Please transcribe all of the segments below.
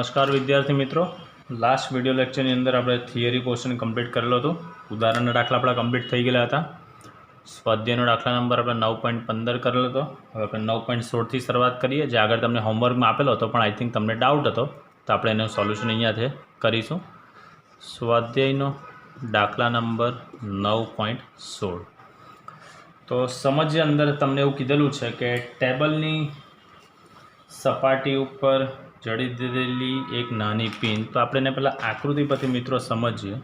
नमस्कार विद्यार्थी मित्रों, लास्ट विडियो लेक्चर अंदर આપણે થિયરી પોર્શન કમ્પ્લીટ કરેલો હતો। ઉદાહરણના દાખલા આપણા કમ્પ્લીટ થઈ ગયેલા હતા। સ્વાધ્યાયનો દાખલા નંબર આપણે 9.15 કરેલો હતો। હવે આપણે 9.16 થી શરૂઆત કરીએ। જે આગળ તમને હોમવર્કમાં આપેલો હતો પણ આઈ થિંક તમને ડાઉટ હતો, તો આપણે એનું સોલ્યુશન અહીંયાથી કરીશું। સ્વાધ્યાયનો દાખલા નંબર 9.16 તો સમજ્ય અંદર તમને એવું કીધેલું છે કે ટેબલની સપાટી ઉપર જડી દીધેલી एक नानी पिन। तो आपणे पहला आकृति परथी मित्रों समझीए।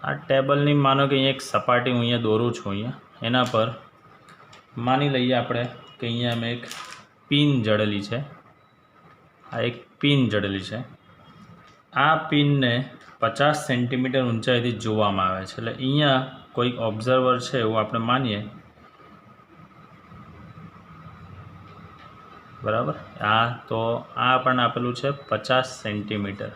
आ टेबलनी मानो कि एक सपाटी हूँ अहींया दोरूँ छूँ। अहींया एना पर मानी लईए आपणे कि अहींया में एक पिन जड़ेली है। आ एक पिन जड़ेली है। आ पिन ने 50 सेंटीमीटर ऊंचाईथी जोवामां आवे छे। एटले अहींया कोई ऑब्जर्वर है एवुं आपणे मानीए, बराबर। आ तो आ पण आपेलू है 50 सेंटीमीटर।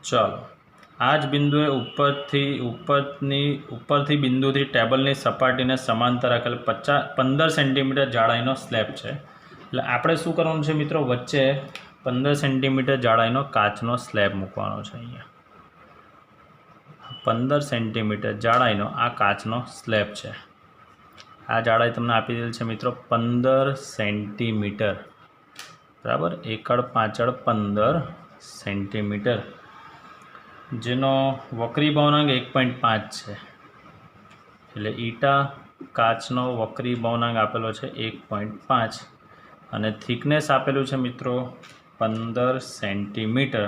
चलो आज बिंदुए उपरथी बिंदुथी टेबलनी सपाटीने समांतर राखेल 15 सेंटीमीटर जाड़ाईनो स्लेब है। एटले आपणे शुं करवानुं छे मित्रों, वच्चे 15 सेंटीमीटर जाड़ाईनो काचनो स्लेब मूकवानो छे। अहींया 15 सेंटीमीटर जाड़ाईनो आ काचनो स्लेब है। आ जाड़ाई तमने आपी देल छे मित्रों 15 सेंटीमीटर, बराबर। एकड़ पांचड़ 15 सेंटीमीटर, जेनो वक्री भवनांक 1.5 है। एटले ईटा काचनो वक्री भवनांक आपेलो छे 1.5 अने थिकनेस आपेलू छे मित्रों 15 सेंटीमीटर।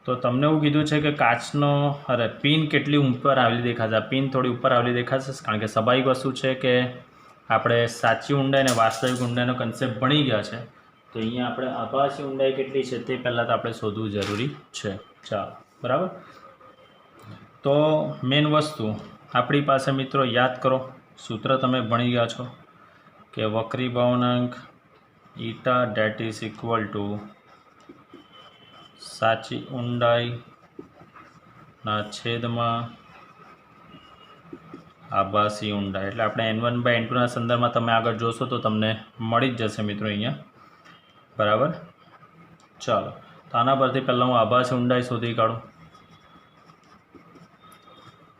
तो तमने एवुं कीधुं छे कि काचनो अरे पिन केटली ऊपर आवेली देखाशे। पिन थोड़ी ऊपर आवेली देखाशे, कारण के स्वाभाविक वस्तु है कि आपणे साची ऊंडाई ने वास्तविक ऊंडाईनो कन्सेप्ट भणी गया है। तो अहींया आपणे आभासी ऊंडाई केटली छे ते पहेला तो आपणे शोधવું जरूरी है। चालो, बराबर। तो मेन वस्तु आपणी पासे मित्रों याद करो, सूत्र तमे भणी गया छो कि वक्री भवनांक ईटा डेट इज इक्वल टू साची ऊंडाई ना छेद में आभासी ऊंडाई। एटले आपणे n1/n2 ना संदर्भ में तमे आगळ जोशो तो तमने मळी ज जशे मित्रों अहींया, बराबर। चलो तो आना परथी पहेला हूँ आभासी ऊंडाई शोधी काढुं।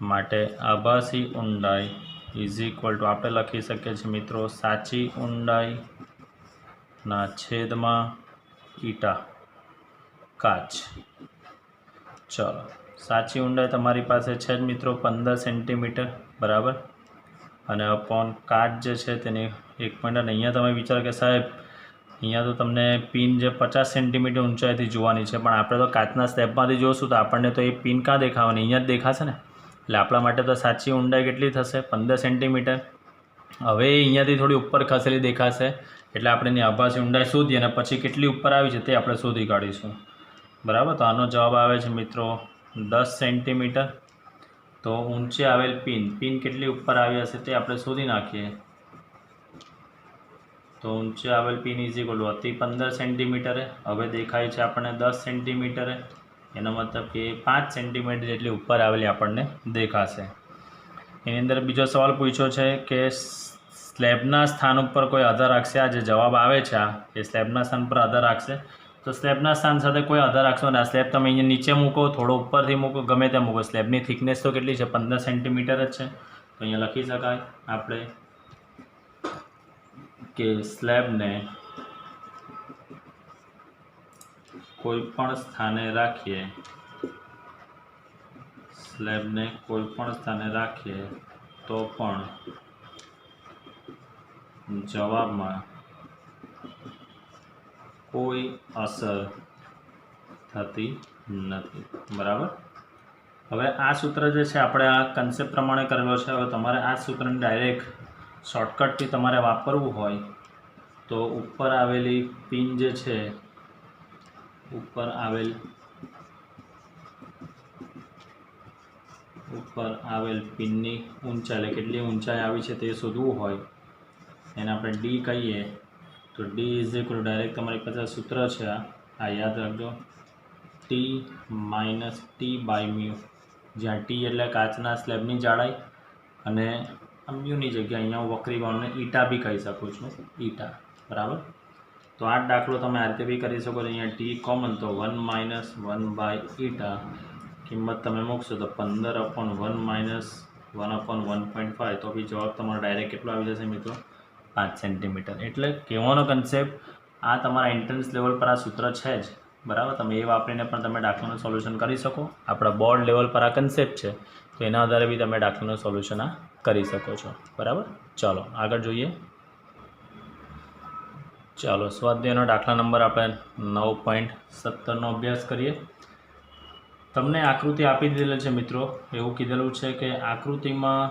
माटे आभासी ऊंडाई इज इक्वल टू आपणे लखी शकीए छीए मित्रों साची ऊंडाई ना छेद में ईटा काच। चलो साची ऊंडाई तमारी पासे छे मित्रों 15 सेंटीमीटर, बराबर। अने अपॉन काच जे छे तेनी 1.8। अहींया तमे विचार के साहेब अहींया तो तमने पिन जे 50 सेंटीमीटर ऊंचाईथी जोवानी छे, पण आपणे तो काचना स्लेबमांथी जोशुं तो आपणने तो ए पिन क्यां देखावानी, अहींया ज देखाशे ने। એટલે આપણા માટે તો સાચી ઊંડાઈ કેટલી થશે 15 સેન્ટીમીટર। હવે અહીંયાથી થોડી ઉપર ખસેલી દેખાશે એટલે આપણે એની આભાસી ઊંડાઈ શોધીએ અને પછી કેટલી ઉપર આવી છે તે આપણે શોધી કાઢીશું, બરાબર। તો આનો જવાબ આવે છે મિત્રો 10 સેન્ટીમીટર। તો ઊંચે આવેલ પિન કેટલી ઉપર આવી હશે તે આપણે શોધી નાખીએ। તો ઊંચે આવેલ પિન ઇઝ ઇક્વલ ટુ અતિ 15 સેન્ટીમીટરે, હવે દેખાય છે આપણને 10 સેન્ટીમીટરે। एनो मतलब कि 5 सेंटीमीटर जेटली ऊपर आवेली आपने देखाशे। एनी अंदर बीजो सवाल पूछ्यो है कि स्लेबना स्थान पर कोई आधार राखशे। आ जे जवाब आवे छे आ ए स्लेबना स्थान पर आधार राखशे। तो स्लेबना स्थान साथे कोई आधार राखशो ने। आ स्लेब तमे अहींया नीचे मूको, थोड़ो उपरथी मूको, गमे त्यां मूको। स्लेबनी थिकनेस तो केटली छे 15 सेंटीमीटर ज छे। तो अहींया लखी शकाय आपणे कि स्लेबने कोईपण स्थाने राखीए, स्लेबने कोईपण स्थाने राखीए तो पण जवाब में कोई असर थती नथी, बराबर। हवे आ सूत्र जे छे आपणे आ कन्सेप्ट प्रमाणे करेलो छे। हवे तमारे आ सूत्रने डायरेक्ट शॉर्टकट थी तमारे वापरवुं होय तो ऊपर आवेली पिन जे छे, ऊपर आवेल पिननी ऊंचाई केटली ऊंचाई आवी छे ते शोधवुं होय एने आपणे डी कहीए तो D is equal to direct तमारी पासे सूत्र छे आ याद राखजो t minus t by mu, ज्यां टी एटले काचना स्लेबनी जाड़ाई अने म्यूनी जग्याए अहींया वक्री बाउंडने ईटा भी कही सकूँ छूँ, ईटा, बराबर। તો આ દાખલો તમે આ રીતે બી કરી શકો છો। અહીંયા ટી કોમન તો 1 - 1/η કિંમત તમે મૂકશો તો 15/1 - 1/1.5 તો બી જવાબ તમારો ડાયરેક્ટ કેટલો આવી જશે મિત્રો 5 સેન્ટીમીટર। એટલે કહેવાનો કન્સેપ્ટ આ તમારા એન્ટ્રન્સ લેવલ પર આ સૂત્ર છે જ બરાબર, તમે એ વાપરીને પણ તમે દાખલાનું સોલ્યુશન કરી શકો। આપણા બોર્ડ લેવલ પર આ કન્સેપ્ટ છે તો એના આધારે બી તમે દાખલાનું સોલ્યુશન આ કરી શકો છો બરાબર। ચાલો આગળ જોઈએ। ચાલો સ્વાધ્યાયનો દાખલા નંબર આપણે 9.17નો અભ્યાસ કરીએ। તમને આકૃતિ આપી દીધેલી છે મિત્રો, એવું કીધેલું છે કે આકૃતિમાં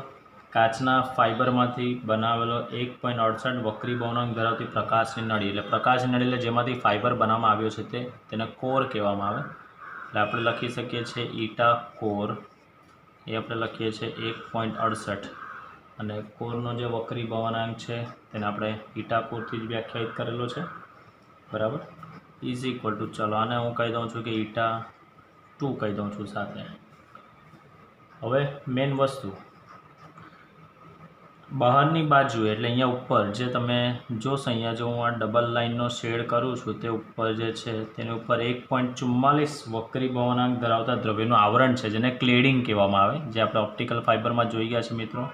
કાચના ફાઇબરમાંથી બનાવેલો 1.68 વક્રી બહુનાંક ધરાવતી પ્રકાશની નળી, એટલે પ્રકાશની નળી એટલે જેમાંથી ફાઇબર બનાવવામાં આવ્યો છે તેને કોર કહેવામાં આવે। એટલે આપણે લખી શકીએ છીએ ઈટા કોર, એ આપણે લખીએ છીએ 1.68 અને કોરનો જે વક્રી બહુનાંક છે તેને આપણે ઈટા કોરથી જ વ્યાખ્યાયિત કરેલો છે બરાબર। ઇઝ ઇક્વલ ટુ, ચલો આને હું કહી દઉં છું કે ઈટા 2 કહી દઉં છું સાથે। હવે મેઇન વસ્તુ બહારની બાજુ એટલે અહીંયા ઉપર જે તમે જોશો, અહીંયા જો હું આ ડબલ લાઇનનો શેડ કરું છું તે ઉપર જે છે તેની ઉપર 1.44 વક્રી બહુનાંક ધરાવતા દ્રવ્યનું આવરણ છે જેને ક્લેડિંગ કહેવામાં આવે, જે આપણે ઓપ્ટિકલ ફાઇબરમાં જોઈ ગયા છે મિત્રો।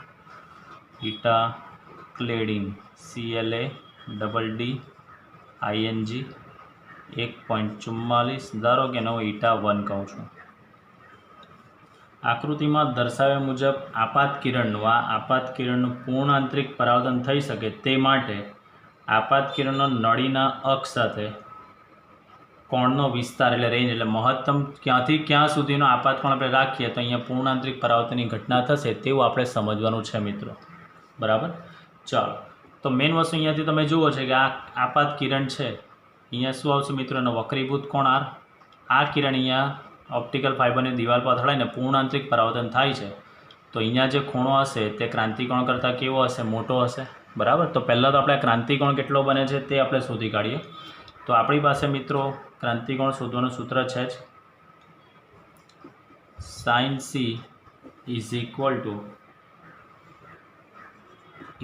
ઈટા ક્લેડિંગ CLADDING 1.44 ધારો કે હું ઈટા 1 કહું છું। આકૃતિમાં દર્શાવ્યા મુજબ આપાત કિરણનું પૂર્ણ આંતરિક પરાવર્તન થઈ શકે તે માટે આપાત કિરણનો નળીના અક્ષ સાથે કોણનો વિસ્તાર એટલે રેન્જ એટલે મહત્તમ ક્યાંથી ક્યાં સુધીનો આપાત કોણ આપણે રાખીએ તો અહીંયા પૂર્ણ આંતરિક પરાવર્તનની ઘટના થશે તેવું આપણે સમજવાનું છે મિત્રો બરાબર। ચાલો તો મેઇન વસ્તુ અહીંયાથી તમે જુઓ છે કે આ આપાત કિરણ છે, અહીંયા શું આવશે મિત્રો એનો વક્રીભૂત કોણ R, આ કિરણ અહીંયા ઓપ્ટિકલ ફાઇબરની દિવાલ પર અથડાઈને પૂર્ણ આંતરિક પરાવર્તન થાય છે તો અહીંયા જે ખૂણો હશે તે ક્રાંતિકોણ કરતાં કેવો હશે, મોટો હશે બરાબર। તો પહેલાં તો આપણે ક્રાંતિકોણ કેટલો બને છે તે આપણે શોધી કાઢીએ। તો આપણી પાસે મિત્રો ક્રાંતિકોણ શોધવાનું સૂત્ર છે જ sin C is equal to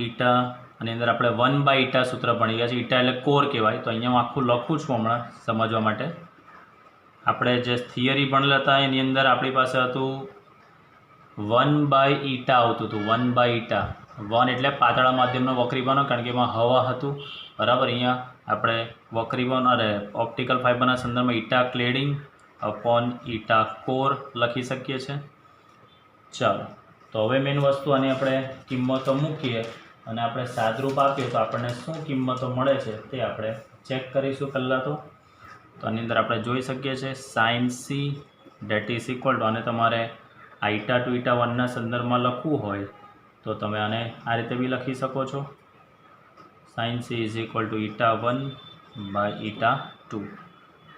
eta, અને અંદર આપણે 1/η સૂત્ર ભણી ગયા છે। ઈટા એટલે કોર કહેવાય, તો અહીંયા હું આખું લખું છું હમણાં સમજવા માટે। આપણે જે થિયરી ભણેલા હતા એની અંદર આપણી પાસે હતું 1/η આવતું હતું, 1/η 1 એટલે પાતળા માધ્યમનો વક્રીબહન, કારણ કે એમાં હવા હતું બરાબર। અહીંયા આપણે વક્રીબહન અરે ઓપ્ટિકલ ફાઇબરના સંદર્ભમાં eta cladding upon eta core લખી શકીએ છીએ। ચાલો તો હવે મેઇન વસ્તુ આની આપણે કિંમતો મૂકીએ અને આપણે સાદરૂપ આપીએ તો આપણને શું કિંમતો મળે છે તે આપણે ચેક કરીશું પહેલાં તો આની અંદર આપણે જોઈ શકીએ છીએ sin C that is equal two, અને તમારે આ ઈટા 2 ઈટા 1ના સંદર્ભમાં લખવું હોય તો તમે આને આ રીતે બી લખી શકો છો, sin C is equal to eta 1/ઈટા 2।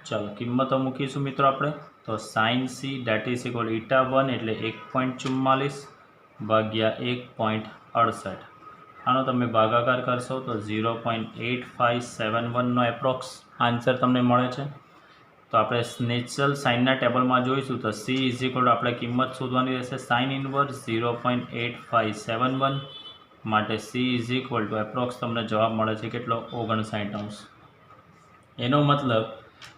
ચાલો કિંમતો મૂકીશું મિત્રો આપણે તો sin C that is equal eta 1 એટલે 1.44 ભાગ્યા 1.68, આનો તમે ભાગાકાર કરશો તો 0.8571નો એપ્રોક્સ આન્સર તમને મળે છે। તો આપણે નેચરલ સાઇનના ટેબલમાં જોઈશું તો C ઇઝ ઇક્વલ ટુ આપણે કિંમત શોધવાની રહેશે સાઇન ઇનવર્સ 0.8571 માટે C is equal two approx તમને જવાબ મળે છે કેટલો 59°। એનો મતલબ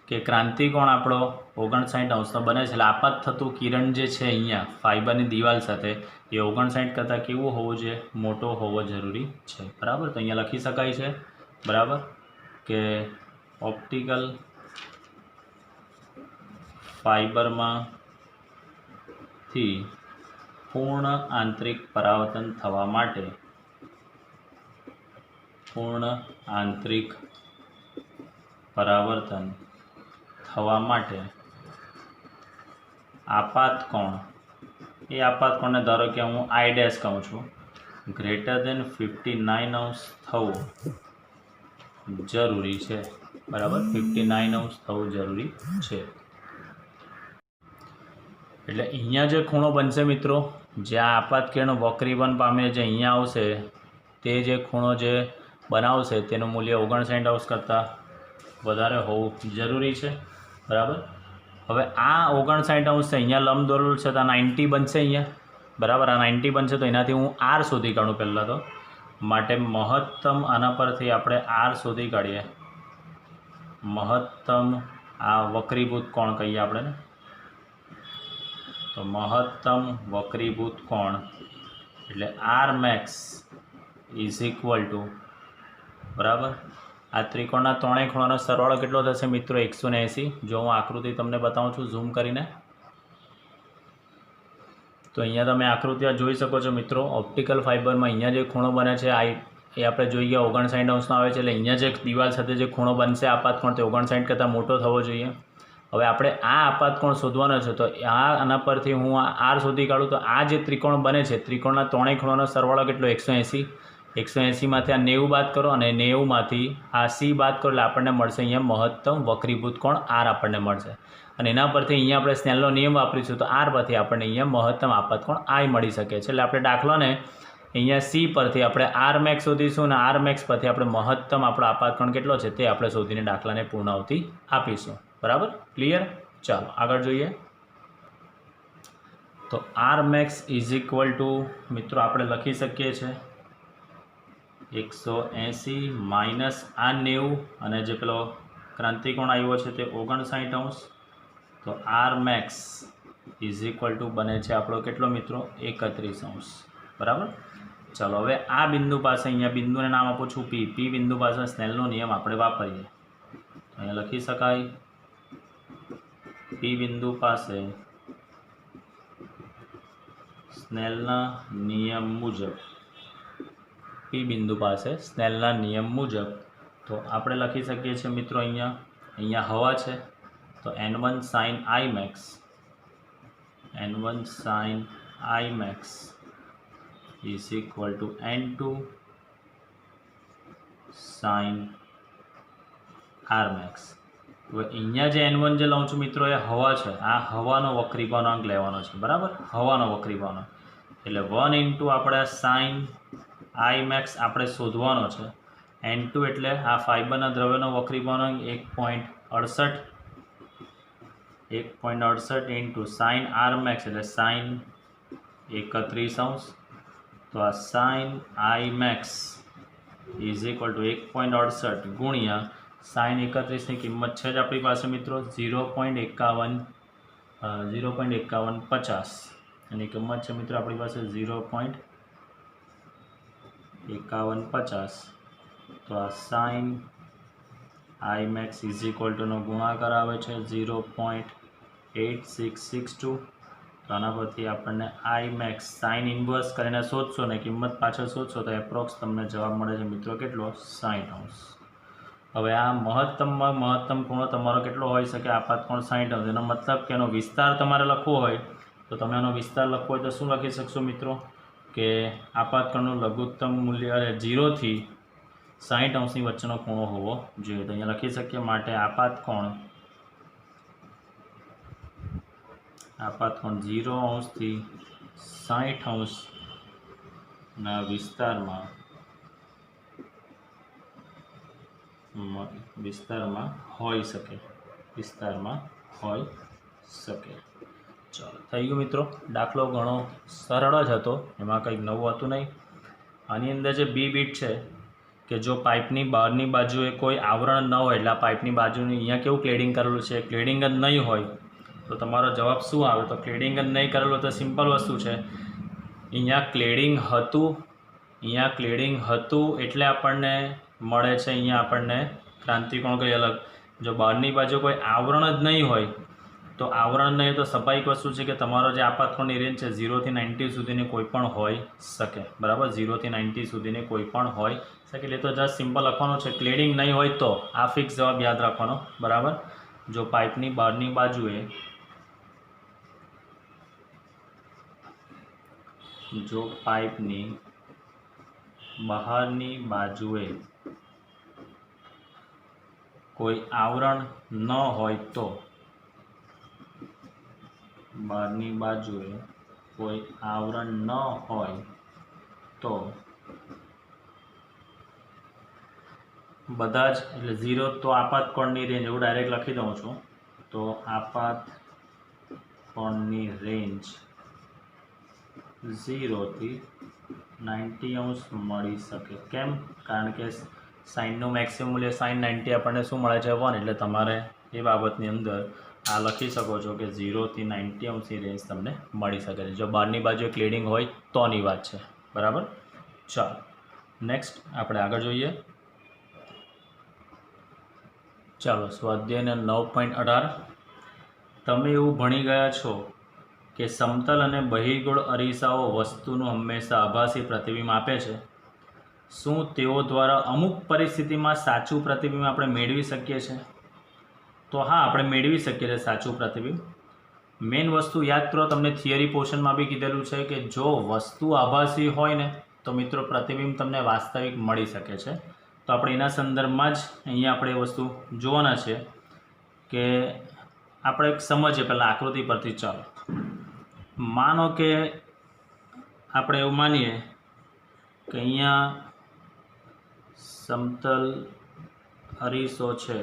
કે ક્રાંતિકોણ આપણો 59° બને છે, એટલે આપાત થતું કિરણ જે છે અહીંયા ફાઇબરની દિવાલ સાથે એ 59 કરતાં કેવું હોવું જોઈએ, મોટો હોવો જરૂરી છે બરાબર। તો અહીંયા લખી શકાય છે બરાબર કે ઓપ્ટિકલ ફાઇબરમાંથી પૂર્ણ આંતરિક પરાવર્તન થવા માટે આપાત કોણ, એ આપાત કોણને ધારો કે હું I' કહું છું, ગ્રેટર દેન 59° થવું જરૂરી છે બરાબર, 59° થવું જરૂરી છે। એટલે અહીંયા જે ખૂણો બનશે મિત્રો, જે આ આપાત કિરણ વક્રીભવન પામે જે અહીંયા આવશે તે જે ખૂણો જે બનાવશે તેનું મૂલ્ય 59° કરતાં વધારે હોવું જરૂરી છે બરાબર। હવે આ 59° અહીંયા લંબ દોરેલું છે તો આ 90 બનશે અહીંયા બરાબર, આ 90 બનશે તો એનાથી હું R શોધી કાઢું પહેલાં તો, માટે મહત્તમ આના પરથી આપણે R શોધી કાઢીએ મહત્તમ આ વક્રીભૂત કોણ કહીએ આપણે ને, તો મહત્તમ વક્રીભૂત કોણ એટલે R max is equal to બરાબર આ ત્રિકોણના ત્રણેય ખૂણાનો સરવાળો કેટલો થશે મિત્રો 180। જો હું આકૃતિ તમને બતાવું છું ઝૂમ કરીને, તો અહીંયા તમે આકૃતિ જોઈ શકો છો મિત્રો। ઓપ્ટિકલ ફાઇબરમાં અહીંયા જે ખૂણો બને છે એ આપણે જોઈ ગયા 59° આવે છે, એટલે અહીંયા જે દિવાલ સાથે જે ખૂણો બનશે આપાત કોણ તે 59 કરતાં મોટો થવો જોઈએ। હવે આપણે આ આપાત કોણ શોધવાનો છે, તો આના પરથી હું આર શોધી કાઢું તો આ જે ત્રિકોણ બને છે ત્રિકોણના ત્રણેય ખૂણાનો સરવાળો કેટલો 180। 180માંથી આ 90 બાદ કરો અને 90માંથી આ સી બાદ કરો એટલે આપણને મળશે અહીંયા મહત્તમ વક્રીભૂત કોણ આર આપણને મળશે। અને એના પરથી અહીંયા આપણે સ્નેલનો નિયમ વાપરીશું તો આર પરથી આપણને અહીંયા મહત્તમ આપાત કોણ આઈ મળી શકે છે। એટલે આપણે દાખલાને અહીંયા સી પરથી આપણે આર મેક્સ શોધીશું અને આર મેક્સ પરથી આપણે મહત્તમ આપણો આપાત કોણ કેટલો છે તે આપણે શોધીને દાખલાને પૂર્ણાહુતિ આપીશું। બરાબર, ક્લિયર? ચાલો આગળ જોઈએ। તો R max is equal to મિત્રો આપણે લખી શકીએ છીએ 180 માઇનસ આ 90 અને જે પેલો ક્રાંતિકોણ આવ્યો છે તે 59°। તો R max is equal to બને છે આપણો કેટલો મિત્રો 31°। બરાબર, ચાલો હવે આ બિંદુ પાસે અહીંયા બિંદુને નામ આપું છું પી। પી બિંદુ પાસે સ્નેલનો નિયમ આપણે વાપરીએ, અહીંયા લખી શકાય પી બિંદુ પાસે સ્નેલના નિયમ મુજબ, પી બિંદુ પાસે સ્નેલના નિયમ મુજબ તો આપણે લખી શકીએ છીએ મિત્રો અહીંયા હવા છે તો n1 sin I max, n1 sin I max is equal to n2 sin R max। હવે અહીંયા જે n1 જે લઉં છું મિત્રો એ હવા છે, આ હવાનો વક્રીભાવાંક લેવાનો છે। બરાબર, હવાનો વક્રીભાવાંક એટલે 1 ઇન્ટુ આપણે સાઇન આઈ મેક્સ આપણે શોધવાનો છે। n2 એટલે આ ફાઇબરના દ્રવ્યનો વક્રીભાવાંક 1.68 ઇન્ટુ સાઇન આર મેક્સ એટલે સાઇન 31°। તો આ sine I max is equal to 1.68 ગુણ્યા સાઇન 31ની કિંમત છે જ આપણી પાસે મિત્રો 0.5150 એની કિંમત છે મિત્રો આપણી પાસે 0.5150। તો આ sine I max is equal ટુનો ગુણાકાર આવે છે 0.8662। તો આના પરથી આપણને આઈ મેક્સ સાઇન ઇન્વર્સ કરીને શોધશો ને કિંમત પાછળ શોધશો તો એપ્રોક્સ તમને જવાબ મળે છે મિત્રો કેટલો 60°। હવે આ મહત્તમમાં મહત્તમ ખૂણો તમારો કેટલો હોઈ શકે આપાત કોણ 60°। એનો મતલબ કે એનો વિસ્તાર તમારે લખવો હોય તો તમે એનો વિસ્તાર લખવો હોય તો શું લખી શકશો મિત્રો કે આપાત કોણનું લઘુત્તમ મૂલ્ય 0 થી 60° વચ્ચેનો ખૂણો હોવો જોઈએ। તો અહીંયા લખી શકીએ માટે આપાત કોણ 0° થી 60° ના વિસ્તારમાં હોઈ શકે, ચાલો થઈ ગયું મિત્રો। દાખલો ઘણો સરળ જ હતો, એમાં કંઈક નવું હતું નહીં। આની અંદર જે બી બીટ છે કે જો પાઇપની બહારની બાજુએ કોઈ આવરણ ન હોય એટલે આ પાઇપની બાજુની અહીંયા કેવું ક્લેડિંગ કરેલું છે, ક્લેડિંગ જ નહીં હોય તો તમારો જવાબ શું આવે? તો ક્લેડિંગ જ નહીં કરેલું તો સિમ્પલ વસ્તુ છે, અહીંયા ક્લેડિંગ હતું એટલે આપણને મળે છે અહીંયા આપણને ક્રાંતિકોણ કંઈ અલગ। જો બહારની બાજુ કોઈ આવરણ જ નહીં હોય તો આવરણ નહીં તો સ્વાભાવિક વસ્તુ છે કે તમારો જે આપાત કોણની રેન્જ છે 0 થી 90 સુધીની કોઈ પણ હોઈ શકે। બરાબર, 0 થી 90 સુધીની કોઈ પણ હોઈ શકે। એટલે તો જસ્ટ સિમ્પલ લખવાનું છે ક્લેડિંગ નહીં હોય તો આ ફિક્સ જવાબ યાદ રાખવાનો। બરાબર, જો પાઇપની બહારની બાજુએ કોઈ આવરણ ન હોય તો બધા જ એટલે 0 તો આપાત કોણની રેન્જ હું ડાયરેક્ટ લખી દઉં છું। તો આપાત કોણની રેન્જ 0 થી 90° મળી શકે। કેમ? કારણ કે સાઇનનું મેક્સિમમ મૂલ્ય sin 90 આપણને શું મળે છે 1, એટલે તમારે એ બાબતની અંદર આ લખી શકો છો કે 0 થી 90 અંશની રેન્જ તમને મળી શકે છે. જો બહારની બાજુ ક્લેડિંગ હોય તોની વાત છે, બરાબર. ચાલો નેક્સ્ટ આપણે આગળ જોઈએ. ચાલો સ્વાધ્યાયના 9.18. તમે એવું ભણી ગયા છો કે સમતલ અને બહિર્ગોળ અરીસાઓ વસ્તુનું હંમેશા આભાસી પ્રતિબિંબ આપે છે. શું તેઓ દ્વારા અમુક પરિસ્થિતિમાં સાચું પ્રતિબિંબ આપણે મેળવી શકીએ છીએ? તો હા, આપણે મેળવી શકીએ છીએ સાચું પ્રતિબિંબ. મેઇન વસ્તુ યાદ કરો, તમને થિયરી પોર્શનમાં બી કીધેલું છે કે જો વસ્તુ આભાસી હોય ને તો મિત્રો પ્રતિબિંબ તમને વાસ્તવિક મળી શકે છે. તો આપણે એના સંદર્ભમાં જ અહીંયા આપણે એ વસ્તુ જોવાના છે કે આપણે એક સમજીએ પહેલાં આકૃતિ પરથી. ચાલો માનો કે આપણે એવું માનીએ કે અહીંયા સમતલ અરીસો છે.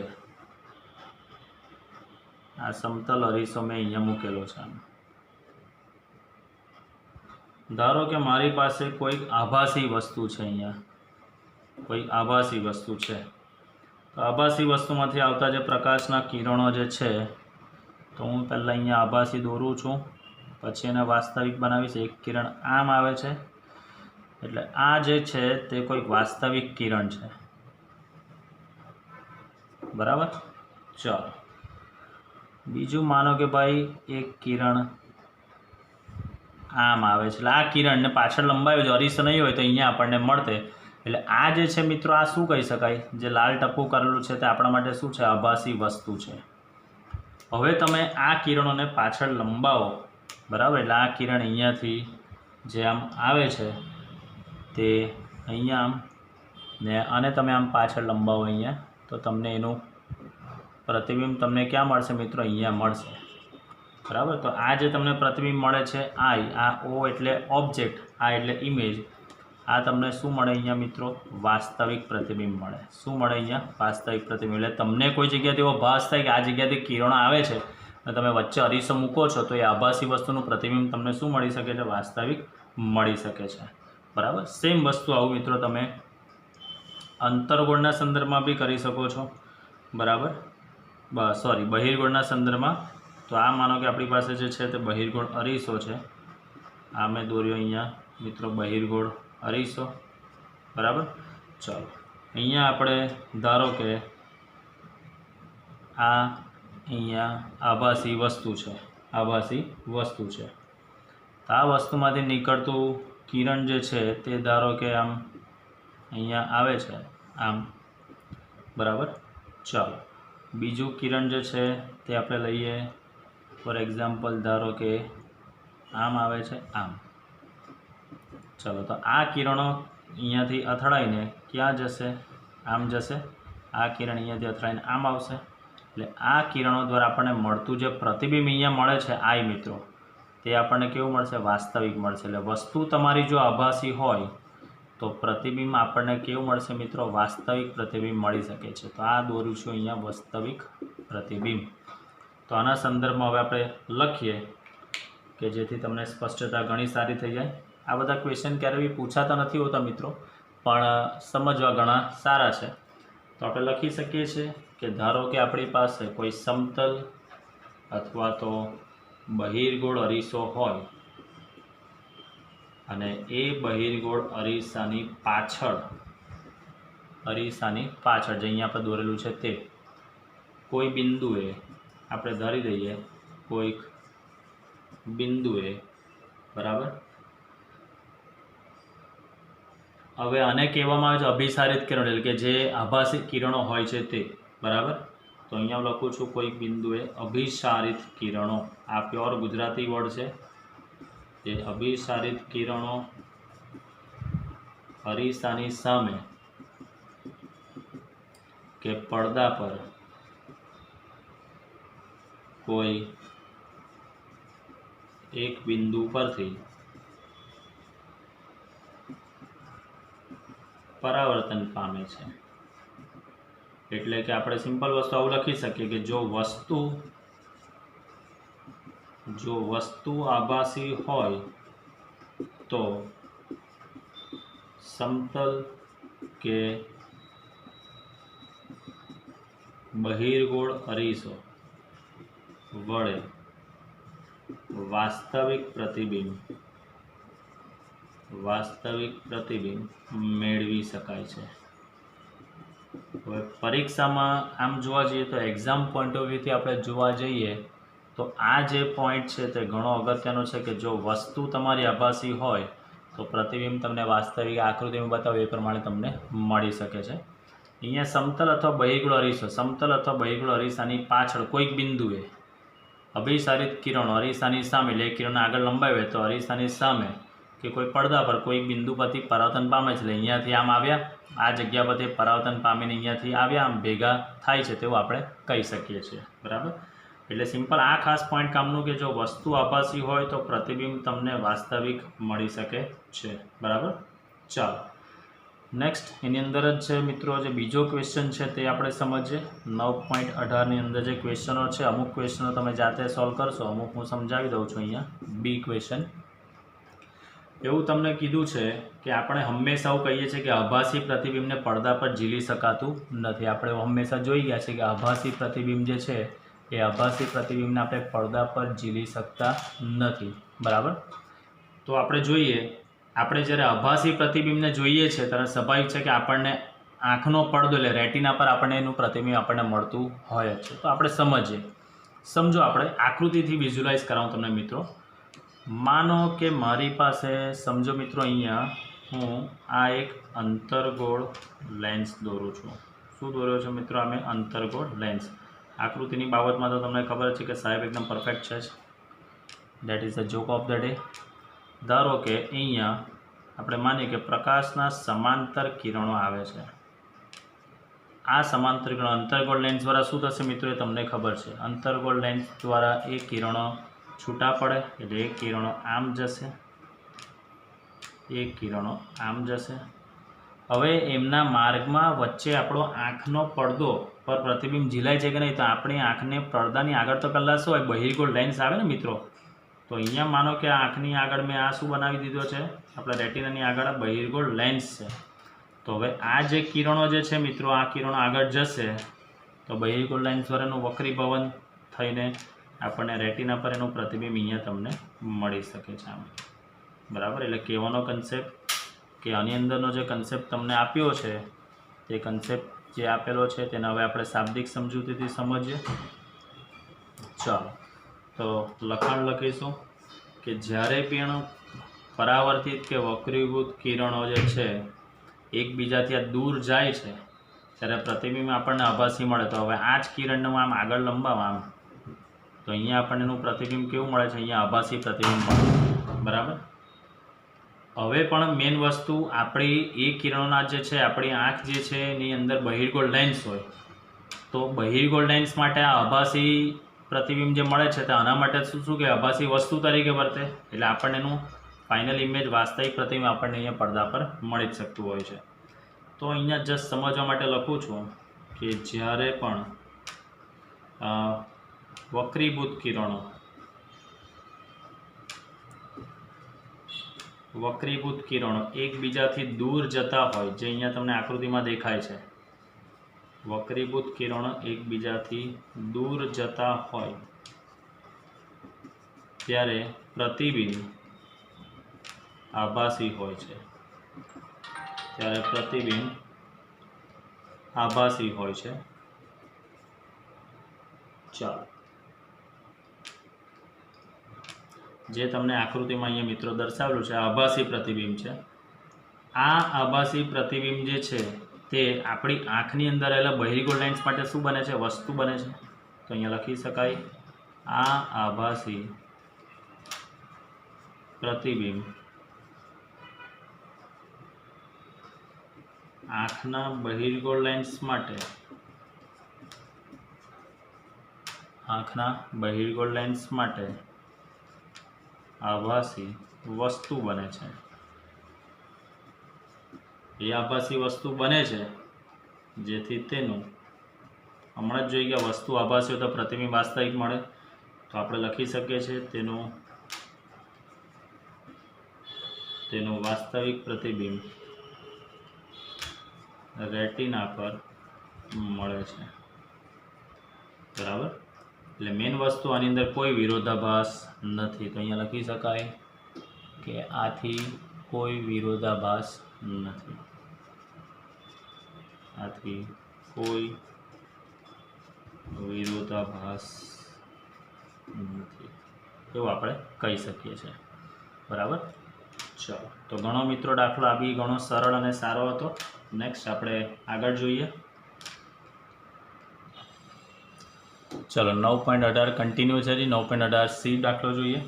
આ સમતલ અરીસો મેં અહીંયા મૂકેલો છે. ધારો કે મારી પાસે કોઈક આભાસી વસ્તુ છે, અહીંયા કોઈ આભાસી વસ્તુ છે. તો આભાસી વસ્તુમાંથી આવતા જે પ્રકાશના કિરણો જે છે, તો હું પહેલાં અહીંયા આભાસી દોરું છું, પછી એને વાસ્તવિક બનાવીશ. એક કિરણ આમ આવે છે, એટલે આ જે છે તે કોઈક વાસ્તવિક કિરણ છે, બરાબર. ચાલો બીજું માનો કે ભાઈ એક કિરણ આમ આવે છે, એટલે આ કિરણને પાછળ લંબાવ્યો છે, અરીસો નહીં હોય તો અહીંયા આપણને મળતે. એટલે આ જે છે મિત્રો, આ શું કહી શકાય, જે લાલ ટપકું કરેલું છે તે આપણા માટે શું છે, આભાસી વસ્તુ છે. હવે તમે આ કિરણોને પાછળ લંબાવો, બરાબર. એટલે આ કિરણ અહીંયાથી જે આમ આવે છે તે અહીંયા આમ, ને અને તમે આમ પાછળ લંબાવો અહીંયા, તો તમને એનું પ્રતિબિંબ તમને ક્યાં મળશે મિત્રો? અહીંયા મળશે, બરાબર. તો આ જે તમને પ્રતિબિંબ મળે છે આ ઓ એટલે ઓબ્જેક્ટ, આ એટલે ઇમેજ, આ તમને શું મળે અહીંયા મિત્રો? વાસ્તવિક પ્રતિબિંબ મળે. શું મળે અહીંયા? વાસ્તવિક પ્રતિબિંબ. એટલે તમને કોઈ જગ્યાથી એવો ભાસ થાય કે આ જગ્યાથી કિરણો આવે છે અને તમે વચ્ચે અરીસો મૂકો છો, તો એ આભાસી વસ્તુનું પ્રતિબિંબ તમને શું મળી શકે છે? વાસ્તવિક મળી શકે છે, બરાબર. સેમ વસ્તુ આવું મિત્રો તમે અંતર્ગોળના સંદર્ભમાં બી કરી શકો છો, બરાબર. બહિર્ગોળના સંદર્ભમાં. તો આ માનો કે આપણી પાસે જે છે તે બહિર્ગોળ અરીસો છે. આ મેં દોર્યો અહીંયા મિત્રો બહિર્ગોળ અરીસો, બરાબર. ચાલો અહીંયા આપણે ધારો કે આ અહીંયા આભાસી વસ્તુ છે, આભાસી વસ્તુ છે. તો આ વસ્તુમાંથી નીકળતું કિરણ જે છે તે ધારો કે આમ અહીંયા આવે છે આમ, બરાબર. ચાલો બીજું કિરણ જે છે તે આપણે લઈએ. ફોર એક્ઝામ્પલ ધારો કે આમ આવે છે આમ. ચલો તો આ કિરણો અહીંયાથી અથડાઈને ક્યાં જશે? આમ જશે. આ કિરણ અહીંયાથી અથડાઈને આમ આવશે. એટલે આ કિરણો દ્વારા આપણને મળતું જે પ્રતિબિંબ અહીંયા મળે છે આઈ મિત્રો, તે આપણને કેવું મળશે? વાસ્તવિક મળશે. એટલે વસ્તુ તમારી જો આભાસી હોય તો પ્રતિબિંબ આપણને કેવું મળશે મિત્રો? વાસ્તવિક પ્રતિબિંબ મળી શકે છે. તો આ દોરું છું અહીંયા વાસ્તવિક પ્રતિબિંબ. તો આના સંદર્ભમાં હવે આપણે લખીએ કે જેથી તમને સ્પષ્ટતા ઘણી સારી થઈ જાય. આ બધા ક્વેશ્ચન ક્યારે બી પૂછાતા નથી હોતા મિત્રો, પણ સમજવા ઘણા સારા છે. તો આપણે લખી શકીએ છીએ કે ધારો કે આપણી પાસે કોઈ સમતલ અથવા તો બહિર્ગોળ અરીસો હોય અને એ બહિર્ગોળ અરીસાની પાછળ જે અહીંયા આપણે દોરેલું છે તે કોઈ બિંદુએ આપણે ધારી દઈએ, કોઈક બિંદુએ, બરાબર. હવે આને કહેવામાં આવે છે અભિસારિત કિરણો, એટલે કે જે આભાસી કિરણો હોય છે તે, બરાબર. તો અહીંયા હું લખું છું કોઈક બિંદુએ અભિસારિત કિરણો. આ પ્યોર ગુજરાતી વર્ડ છે. જે અભિસારિત કિરણો અરીસાની સામે કે પડદા પર કોઈ એક બિંદુ પરથી પરાવર્તન પામે છે. એટલે કે આપણે સિમ્પલ વસ્તુ આવું લખી શકીએ કે જો વસ્તુ આભાસી હોય તો સમતલ કે બહિર્ગોળ અરીસો વડે વાસ્તવિક પ્રતિબિંબ મેળવી શકાય છે। હવે પરીક્ષામાં આમ જોવા જઈએ તો એક્ઝામ પોઈન્ટ ઓફ વ્યૂથી આપણે જોવા જઈએ તો આ જે પોઈન્ટ છે તે ઘણો અગત્યનો છે કે જો વસ્તુ તમારી આભાસી હોય તો પ્રતિબિંબ તમને વાસ્તવિક આકૃતિમાં બતાવે એ પ્રમાણે તમને મળી શકે છે। અહીંયા સમતલ અથવા બહિર્ગોળ અરીસો, સમતલ અથવા બહિર્ગોળ અરીસાની પાછળ કોઈક બિંદુએ અભિસારિત કિરણો અરીસાની સામે એટલે કિરણ આગળ લંબાવે તો અરીસાની સામે કે કોઈ પડદા પર કોઈ બિંદુ પરથી પરાવર્તન પામે છે। એટલે અહીંયાથી આમ આવ્યા, આ જગ્યા પરથી પરાવર્તન પામીને અહીંયાથી આવ્યા, આમ ભેગા થાય છે તેવું આપણે કહી શકીએ છીએ। બરાબર, એટલે સિમ્પલ આ ખાસ પોઈન્ટ કામનું કે જો વસ્તુ આભાસી હોય તો પ્રતિબિંબ તમને વાસ્તવિક મળી શકે છે। બરાબર, ચાલો નેક્સ્ટ એની અંદર જ છે મિત્રો જે બીજો ક્વેશ્ચન છે તે આપણે સમજીએ। 9.18ની અંદર જે ક્વેશ્ચનો છે અમુક ક્વેશ્ચનો તમે જાતે સોલ્વ કરશો, અમુક હું સમજાવી દઉં છું। અહીંયા બી ક્વેશ્ચન એવું તમને કીધું છે કે આપણે હંમેશા એવું કહીએ છીએ કે આભાસી પ્રતિબિંબને પડદા પર ઝીલી શકાતું નથી। આપણે હંમેશા જોઈ ગયા છે કે આભાસી પ્રતિબિંબ જે છે એ આભાસી પ્રતિબિંબને આપણે પડદા પર ઝીલી શકતા નથી। બરાબર, તો આપણે જોઈએ, આપણે જ્યારે આભાસી પ્રતિબિંબને જોઈએ છે ત્યારે સ્વાભાવિક છે કે આપણને આંખનો પડદો એટલે રેટિના પર આપણને એનું પ્રતિબિંબ આપણને મળતું હોય જ છે। તો આપણે સમજો, આપણે આકૃતિથી વિઝ્યુલાઇઝ કરાવું તમને મિત્રો। માનો કે મારી પાસે સમજો મિત્રો અહીંયા હું આ એક અંતર્ગોળ લેન્સ દોરું છું। શું દોર્યો છે મિત્રો? આ મેં અંતર્ગોળ લેન્સ। આકૃતિની બાબતમાં તો તમને ખબર છે કે સાહેબ એકદમ પરફેક્ટ છે જ, that is the joke of the day. ધારો કે અહીંયા આપણે માનીએ કે પ્રકાશના સમાંતર કિરણો આવે છે। આ સમાંતર કિરણો અંતર્ગોળ લેન્સ દ્વારા શું થશે મિત્રો એ તમને ખબર છે। અંતર્ગોળ લેન્સ દ્વારા એ કિરણો છૂટા પડે એટલે એ કિરણો આમ જશે, એ કિરણો આમ જશે। હવે એમના માર્ગમાં વચ્ચે આપણો આંખનો પડદો પર પ્રતિબિંબ ઝીલાય છે કે નહીં, તો આપણી આંખને પડદાની આગળ તો પહેલાં શું હોય, બહિર્ગોળ લેન્સ આવે ને મિત્રો। તો અહીંયા માનો કે આંખની આગળ મેં આ શું બનાવી દીધો છે, આપણા રેટિનાની આગળ બહિર્ગોળ લેન્સ છે। તો હવે આ જે કિરણો જે છે મિત્રો, આ કિરણો આગળ જશે તો બહિર્ગોળ લેન્સ દ્વારાનું વક્રીભવન થઈને આપણને રેટિના પર એનું પ્રતિબિંબ અહીંયા તમને મળી શકે છે આમ। બરાબર, એટલે કહેવાનો કન્સેપ્ટ કે આની અંદરનો જે કન્સેપ્ટ તમને આપ્યો છે તે કન્સેપ્ટ જે આપેલો છે તેને હવે આપણે શાબ્દિક સમજૂતીથી સમજીએ। ચાલો તો લખાણ લખીશું કે જ્યારે પણ પરાવર્તિત કે વક્રીભૂત કિરણો જે છે એકબીજાથી આ દૂર જાય છે ત્યારે પ્રતિબિંબ આપણને આભાસી મળે। તો હવે આ જ કિરણને આમ આગળ લંબાવવા આમ, તો અહીંયા આપણને એનું પ્રતિબિંબ કેવું મળે છે, અહીંયા આભાસી પ્રતિબિંબ મળે। બરાબર, હવે પણ મેઇન વસ્તુ આપણી એ કિરણોના જે છે આપણી આંખ જે છે એની અંદર બહિર્ગોળ લેન્સ હોય, તો બહિર્ગોળ લેન્સ માટે આ આભાસી પ્રતિબિંબ જે મળે છે તો આના માટે શું કે આભાસી વસ્તુ તરીકે વર્તે, એટલે આપણને એનું ફાઇનલ ઇમેજ વાસ્તવિક પ્રતિબિંબ આપણને અહીંયા પડદા પર મળી જ શકતું હોય છે। તો અહીંયા જસ્ટ સમજવા માટે લખું છું કે જ્યારે પણ વક્રીભૂત કિરણો એકબીજાથી દૂર જતા હોય, જે અહીંયા તમને આકૃતિમાં દેખાય છે, વક્રીભૂત કિરણો એકબીજાથી દૂર જતા હોય ત્યારે પ્રતિબિંબ આભાસી હોય છે, ત્યારે પ્રતિબિંબ આભાસી હોય છે। ચાલો, જે તમને આકૃતિમાં અહીંયા મિત્રો દર્શાવેલું છે આભાસી પ્રતિબિંબ છે। આ આભાસી પ્રતિબિંબ જે છે તે આપણી આંખની અંદર રહેલા બહિર્ગોળ લેન્સ માટે શું બને છે, વસ્તુ બને છે। તો અહીંયા લખી શકાય આ આભાસી પ્રતિબિંબ આંખના બહિર્ગોળ લેન્સ માટે આભાસી વસ્તુ બને છે। એ આભાસી વસ્તુ બને છે જેથી તેનું હમણાં જ જોઈ ગયા વસ્તુ આભાસી હોય તો પ્રતિબિંબ વાસ્તવિક મળે, તો આપણે લખી શકીએ છીએ તેનું વાસ્તવિક પ્રતિબિંબ રેટિના પર મળે છે। બરાબર। એટલે મેઇન વસ્તુ આની અંદર કોઈ વિરોધાભાસ નથી, તો અહીંયા લખી શકાય કે આથી કોઈ વિરોધાભાસ નથી, આથી કોઈ વિરોધાભાસ નથી એવું આપણે કહી શકીએ છીએ। બરાબર। ચલો, તો ઘણો મિત્રો દાખલો આ બી ઘણો સરળ અને સારો હતો। નેક્સ્ટ આપણે આગળ જોઈએ। ચલો 9.18 કન્ટિન્યુ છે जी। 9.18C દાખલો જોઈએ।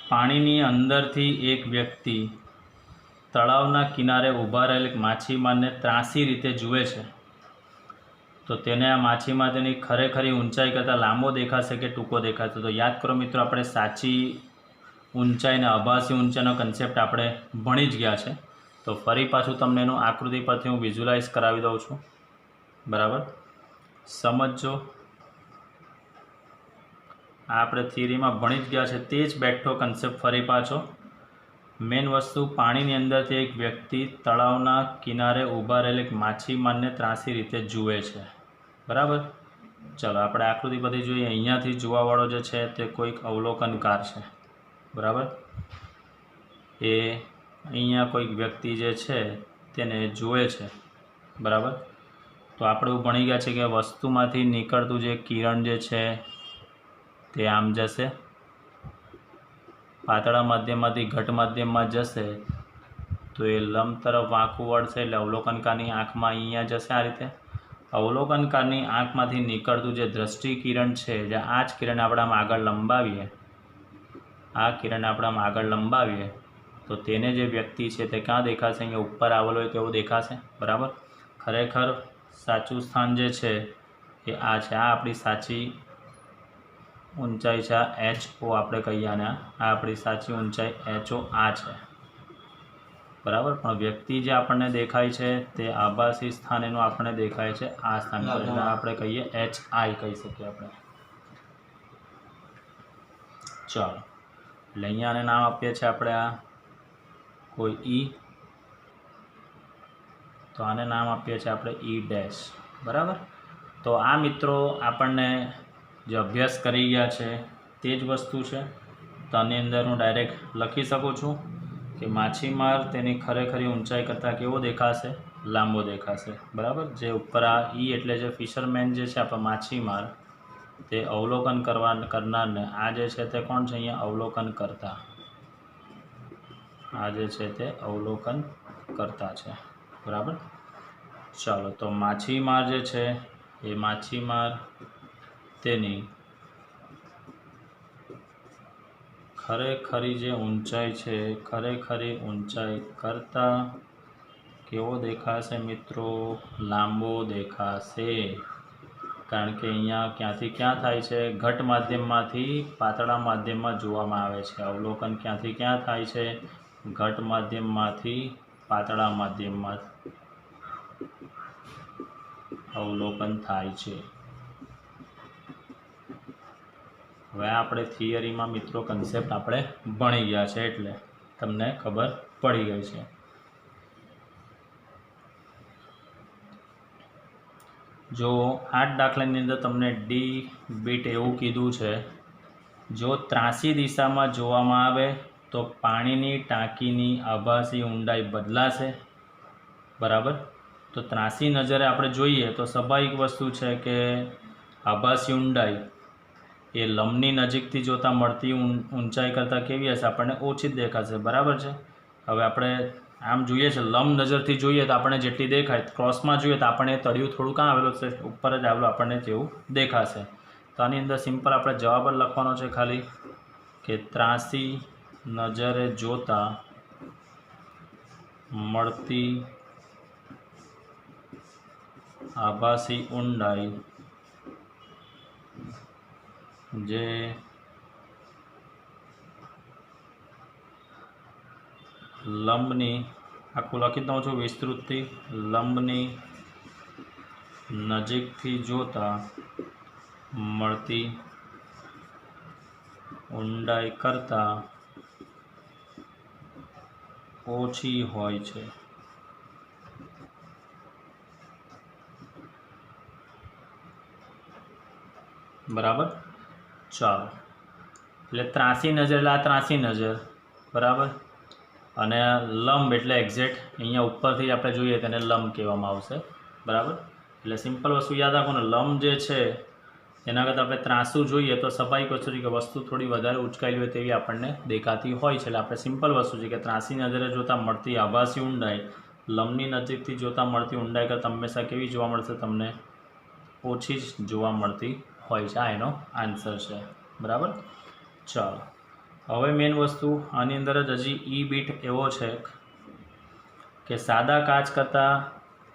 પાણીની અંદરથી એક વ્યક્તિ તળાવના કિનારે ઊભા રહેલ માછીમારને ત્રાંસી રીતે જુએ છે, તો તેને આ માછીમાર તેની ખરેખરી ઊંચાઈ કરતાં લાંબો દેખાશે કે ટૂંકો દેખાશે? તો યાદ કરો મિત્રો, આપણે સાચી ઊંચાઈ અને આભાસી ઊંચાઈનો કન્સેપ્ટ આપણે ભણી જ ગયા છે। તો ફરી પાછું તમને એનું આકૃતિ પરથી હું વિઝ્યુલાઇઝ કરાવી દઉં છું। બરાબર, સમજો। આ આપણે થિયરીમાં ભણી જ ગયા છે, તે જ બેઠો કન્સેપ્ટ ફરી પાછો। મેઇન વસ્તુ, પાણીની અંદરથી એક વ્યક્તિ તળાવના કિનારે ઊભા રહેલ એક માછીમારને ત્રાંસી રીતે જુએ છે। બરાબર, ચલો આપણે આકૃતિ પરથી જોઈએ। અહીંયાથી જોવાવાળો જે છે તે કોઈક અવલોકનકાર છે। બરાબર, એ અહીંયા કોઈક વ્યક્તિ જે છે તેને જુએ છે। બરાબર, તો આપણે એવું ભણી ગયા છે કે વસ્તુમાંથી નીકળતું જે કિરણ જે છે તે આમ જશે, પાતળા માધ્યમમાંથી ઘટ માધ્યમમાં જશે, તો એ લંબ તરફ વાંકું વળશે, એટલે અવલોકનકારની આંખમાં અહીંયા જશે આ રીતે। અવલોકનકારની આંખમાંથી નીકળતું જે દ્રષ્ટિ કિરણ છે, જે આ જ કિરણ આપણે આમ આગળ લંબાવીએ, આ કિરણ આપણે આમ આગળ લંબાવીએ તો તેને જે વ્યક્તિ છે તે ક્યાં દેખાશે? અહીંયા ઉપર આવેલો હોય તેવું દેખાશે। બરાબર, ખરેખર સાચું સ્થાન જે છે એ આ છે, આ આપણી સાચી ઊંચાઈ છે, આ HO આપણે કહીએ આને, આ આપણી સાચી ઊંચાઈ HO આ છે। બરાબર, પણ વ્યક્તિ જે આપણને દેખાય છે તે આભાસી સ્થાન એનું આપણને દેખાય છે આ સ્થાન પર, એટલે આપણે કહીએ HI કહી શકીએ આપણે। ચાલો, એટલે અહીંયા આને નામ આપીએ છીએ આપણે આ કોઈ E, તો આને નામ આપીએ છીએ આપણે E'। બરાબર, તો આ મિત્રો આપણને જે અભ્યાસ કરી ગયા છે તે જ વસ્તુ છે। તો આની અંદર હું ડાયરેક્ટ લખી શકું છું કે માછીમાર તેની ખરેખરી ઊંચાઈ કરતાં કેવો દેખાશે? લાંબો દેખાશે। બરાબર, જે ઉપર આ E એટલે જે ફિશરમેન જે છે આપણા માછીમાર, તે અવલોકન કરનારને આ જે છે તે કોણ છે? અહીંયા અવલોકન કરતા, આ જે છે તે અવલોકન કરતા છે। બરાબર, ચાલો, તો માછીમાર જે છે એ માછીમાર તેની ખરેખરી જે ઊંચાઈ છે, ખરેખરી ઊંચાઈ કરતાં કેવો દેખાશે મિત્રો? લાંબો દેખાશે। કારણ કે અહીંયા ક્યાંથી ક્યાં થાય છે? ઘટ માધ્યમમાંથી પાતળા માધ્યમમાં જોવામાં આવે છે। અવલોકન ક્યાંથી ક્યાં થાય છે? ઘટ માધ્યમમાંથી પાતળા માધ્યમમાં અવલોકન થાય છે। હવે આપણે થિયરીમાં મિત્રો કન્સેપ્ટ આપણે ભણી ગયા છે, એટલે તમને ખબર પડી ગઈ છે। જો 8 દાખલાની અંદર તમને ડી બીટ એવું કીધું છે, જો ત્રાંસી દિશામાં જોવામાં આવે તો પાણીની ટાંકીની આભાસી ઊંડાઈ બદલાશે। બરાબર, તો ત્રાંસી નજરે આપણે જોઈએ તો સ્વાભાવિક વસ્તુ છે કે આભાસી ઊંડાઈ એ લંબની નજીકથી જોતાં મળતી ઊંચાઈ કરતાં કેવી હશે? આપણને ઓછી જ દેખાશે। બરાબર છે, હવે આપણે આમ જોઈએ છે, લંબ નજરથી જોઈએ તો આપણને જેટલી દેખાય, ક્રોસમાં જોઈએ તો આપણને તળિયું થોડું કાં આવેલું છે? ઉપર જ આવેલું આપણને જેવું દેખાશે। તો આની અંદર સિમ્પલ આપણે જવાબ જ લખવાનો છે ખાલી, કે ત્રાંસી નજરે જોતાં મળતી આભાસી ઊંડાઈ જે લંબની, આખું લખી દઉં છું વિસ્તૃતથી, લંબની નજીકથી જોતાં મળતી ઊંડાઈ કરતાં ઓછી હોય છે। બરાબર। ચાલો, એટલે ત્રાસી નજર એટલે આ ત્રાસી નજર, બરાબર। અને લંબ એટલે એક્ઝેક્ટ અહીંયા ઉપરથી આપણે જોઈએ તેને લંબ કહેવામાં આવશે, બરાબર। એટલે સિમ્પલ વસ્તુ યાદ રાખો ને, લંબ જે છે એના કરતાં આપણે ત્રાસું જોઈએ તો સ્વાભાવિક વસ્તુ છે કે વસ્તુ થોડી વધારે ઉંચકાયેલી હોય તેવી આપણને દેખાતી હોય છે। એટલે આપણે સિમ્પલ વસ્તુ છે કે ત્રાસી નજરે જોતાં મળતી આભાસી ઊંડાઈ લંબની નજીકથી જોતાં મળતી ઊંડાઈ કરતાં હંમેશા કેવી જોવા મળશે? તમને ઓછી જ જોવા મળતી હોય છે। આ એનો આન્સર છે, બરાબર। ચાલો, હવે મેઇન વસ્તુ આની અંદર જ હજી ઈ બીટ એવો છે કે સાદા કાચ કરતાં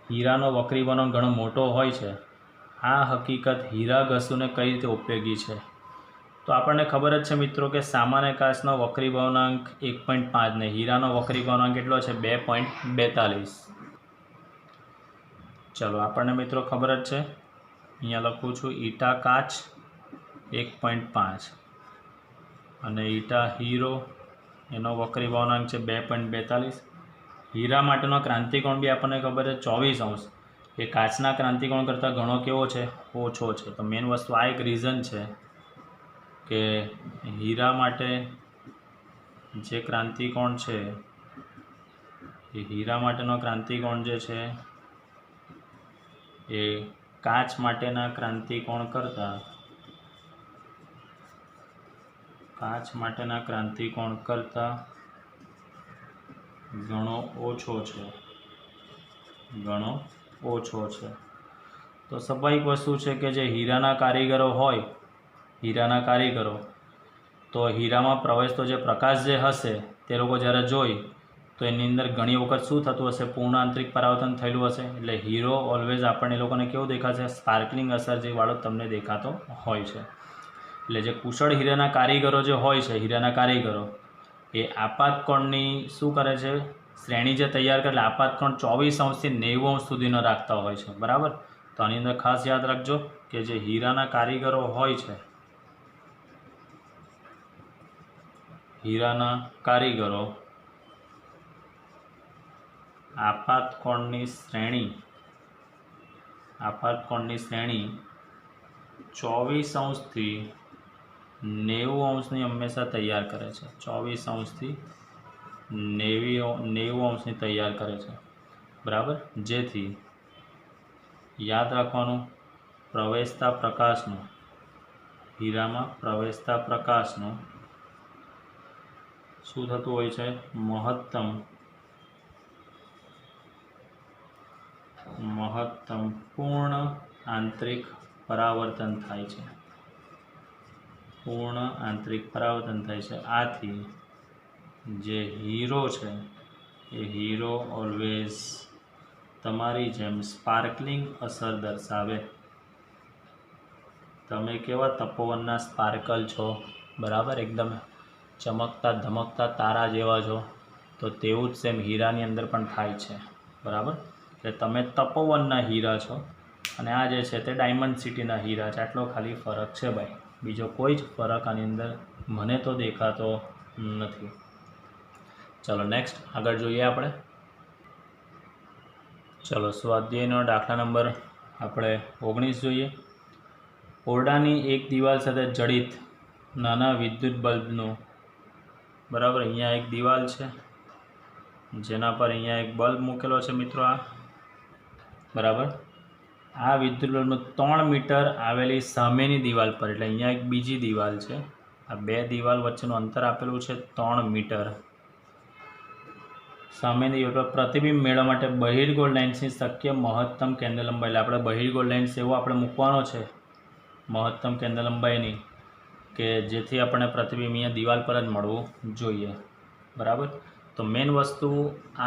હીરાનો વક્રીભવનાંક ઘણો મોટો હોય છે। આ હકીકત હીરા ઘસુને કઈ રીતે ઉપયોગી છે? તો આપણને ખબર જ છે મિત્રો કે સામાન્ય કાચનો વક્રીભવનાંક 1.5 ને હીરાનો વક્રીભવનાંક કેટલો છે? 2.42। ચલો, આપણને મિત્રો ખબર જ છે, અહીંયા લખું છું ઈટા કાચ 1.5 અને ઈટા હીરો એનો વક્રીભવનાંક છે 2.42। હીરા માટેનો ક્રાંતિકોણ બી આપણને ખબર છે 24 અંશ, એ કાચના ક્રાંતિકોણ કરતાં ઘણો કેવો છે? ઓછો છે। તો મેઇન વસ્તુ આ એક રીઝન છે કે હીરા માટે જે ક્રાંતિકોણ છે એ હીરા માટેનો ક્રાંતિકોણ જે છે એ કાચ માટેના ક્રાંતિકોણ કરતાં ઘણો ઓછો છે, ઘણો ઓછો છે। તો સ્વાભાવિક વસ્તુ છે કે જે હીરાના કારીગરો હોય, હીરાના કારીગરો તો હીરામાં પ્રવેશતો જે પ્રકાશ જે હશે તે લોકો જ્યારે જોઈ તો એની અંદર ઘણી વખત શું થતું હશે? પૂર્ણ આંતરિક પરાવર્તન થયેલું હશે। એટલે હીરો ઓલવેઝ આપણને લોકોને કેવું દેખાશે? સ્પાર્કલિંગ અસર જે વાળો તમને દેખાતો હોય છે। એટલે જે કુશળ હીરાના કારીગરો જે હોય છે, હીરાના કારીગરો એ આપાતકોણની શું કરે છે? શ્રેણી જે તૈયાર કરે, એટલે આપાતકોણ 24 અંશથી 90 અંશ સુધીનો રાખતા હોય છે, બરાબર। તો આની અંદર ખાસ યાદ રાખજો કે જે હીરાના કારીગરો હોય છે, હીરાના કારીગરો આપાતકોણની શ્રેણી 24 અંશથી 90 અંશની હંમેશા તૈયાર કરે છે। 24 અંશથી 90 અંશની તૈયાર કરે છે, બરાબર। જેથી યાદ રાખવાનું, પ્રવેશતા પ્રકાશનું, હીરામાં પ્રવેશતા પ્રકાશનું શું થતું હોય છે? મહત્તમ પૂર્ણ આંતરિક પરાવર્તન થાય છે, પૂર્ણ આંતરિક પરાવર્તન થાય છે। આથી જે હીરો છે એ હીરો ઓલવેઝ તમારી જેમ સ્પાર્કલિંગ અસર દર્શાવે। તમે કેવા તપોવનના સ્પાર્કલ છો, બરાબર, એકદમ ચમકતા ધમકતા તારા જેવા છો, તો તેવું જ સેમ હીરાની અંદર પણ થાય છે, બરાબર। એટલે તમે તપોવનના હીરા છો અને આ જે છે તે ડાયમંડ સિટીના હીરા છે। આટલો ખાલી ફરક છે ભાઈ, બીજો કોઈ જ ફરક આની અંદર મને તો દેખાતો નથી। ચલો નેક્સ્ટ આગળ જોઈએ આપણે। ચલો, સ્વાધ્યાયનો દાખલા નંબર આપણે 19 જોઈએ। ઓરડાની એક દિવાલ સાથે જડિત નાના વિદ્યુત બલ્બનું, બરાબર, અહીંયા એક દિવાલ છે જેના પર અહીંયા એક બલ્બ મૂકેલો છે મિત્રો, આ બરાબર। આ વિદ્યુત બલ્બનું 3 મીટર આવેલી સામેની દિવાલ પર, એટલે અહીંયા એક બીજી દિવાલ છે, આ બે દિવાલ વચ્ચેનું અંતર આપેલું છે 3 મીટર। સામેની દિવાલ પર પ્રતિબિંબ મેળવવા માટે બહિર્ગોળ લેન્સની શક્ય મહત્તમ કેન્દ્ર લંબાઈ, એટલે આપણે બહિર્ગોળ લેન્સ એવો આપણે મૂકવાનો છે મહત્તમ કેન્દ્ર લંબાઈની કે જેથી આપણને પ્રતિબિંબ અહીંયા દિવાલ પર જ મળવું જોઈએ, બરાબર। તો મેઇન વસ્તુ